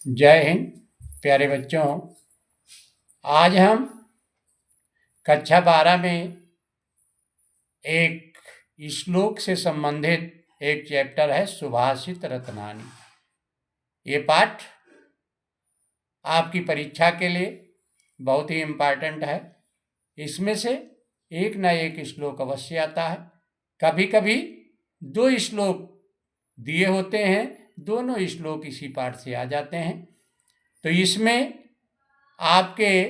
जय हिंद प्यारे बच्चों। आज हम कक्षा 12 में एक श्लोक से संबंधित एक चैप्टर है सुभाषित रत्नानि। ये पाठ आपकी परीक्षा के लिए बहुत ही इम्पॉर्टेंट है। इसमें से एक न एक श्लोक अवश्य आता है। कभी कभी 2 श्लोक दिए होते हैं, दोनों श्लोक इसी पाठ से आ जाते हैं। तो इसमें आपके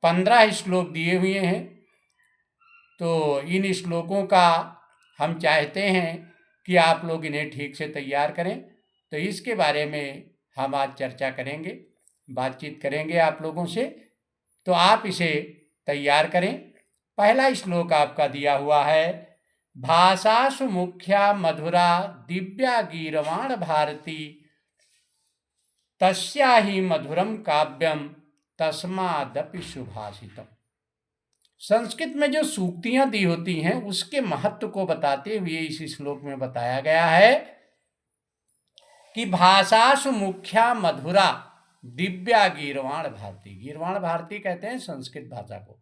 15 श्लोक दिए हुए हैं। तो इन श्लोकों का हम चाहते हैं कि आप लोग इन्हें ठीक से तैयार करें। तो इसके बारे में हम आज चर्चा करेंगे, बातचीत करेंगे आप लोगों से। तो आप इसे तैयार करें। पहला श्लोक आपका दिया हुआ है, भाषासु मुख्या मधुरा दिव्या गीर्वाण भारती तस्या ही मधुरम काव्यम तस्मादपि सुभाषितम। संस्कृत में जो सूक्तियां दी होती हैं उसके महत्व को बताते हुए इस श्लोक में बताया गया है कि भाषासु मुख्या मधुरा दिव्या गीर्वाण भारती। गीर्वाण भारती कहते हैं संस्कृत भाषा को।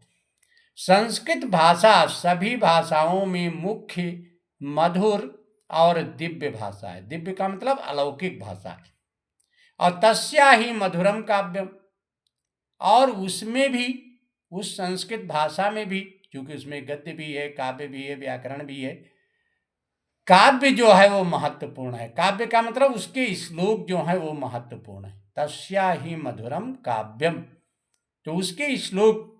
संस्कृत भाषा सभी भाषाओं में मुख्य, मधुर और दिव्य भाषा है। दिव्य का मतलब अलौकिक भाषा है। और तस्या ही मधुरम काव्यम, और उसमें भी, उस संस्कृत भाषा में भी, क्योंकि उसमें गद्य भी है, काव्य भी है, व्याकरण भी है, काव्य जो है वो महत्वपूर्ण है। काव्य का मतलब उसके श्लोक जो है वो महत्वपूर्ण है। तस्या ही मधुरम काव्यम, तो उसके श्लोक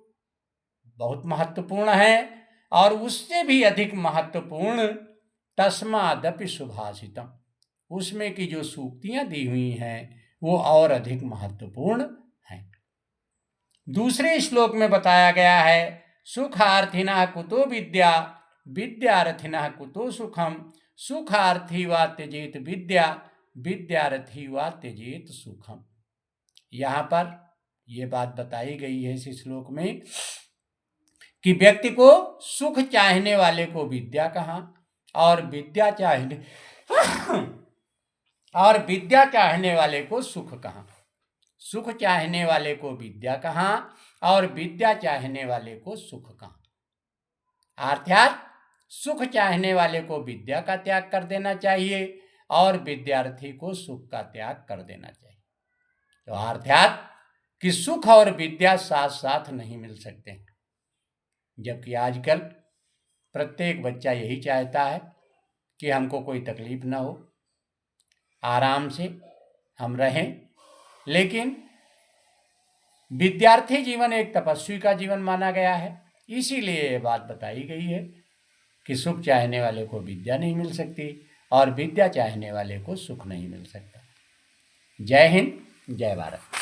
बहुत महत्वपूर्ण है। और उससे भी अधिक महत्वपूर्ण तस्मादपि सुभाषितम, उसमें की जो सूक्तियां दी हुई हैं वो और अधिक महत्वपूर्ण हैं। दूसरे श्लोक में बताया गया है, सुखार्थिनः कुतो विद्या विद्यार्थिनः कुतो सुखम सुखार्थी वा त्यजेत विद्या विद्यार्थी वा त्यजेत सुखम। यहाँ पर ये बात बताई गई है इस श्लोक में कि व्यक्ति को सुख चाहने वाले को विद्या कहाँ, और विद्या चाहने वाले को सुख कहाँ। सुख चाहने वाले को विद्या कहाँ और विद्या चाहने वाले को सुख कहाँ। अर्थात सुख चाहने वाले को विद्या का त्याग कर देना चाहिए और विद्यार्थी को सुख का त्याग कर देना चाहिए। तो अर्थात कि सुख और विद्या साथ साथ नहीं मिल सकते, जबकि आजकल प्रत्येक बच्चा यही चाहता है कि हमको कोई तकलीफ ना हो, आराम से हम रहें। लेकिन विद्यार्थी जीवन एक तपस्वी का जीवन माना गया है, इसीलिए ये बात बताई गई है कि सुख चाहने वाले को विद्या नहीं मिल सकती और विद्या चाहने वाले को सुख नहीं मिल सकता। जय हिंद, जय भारत।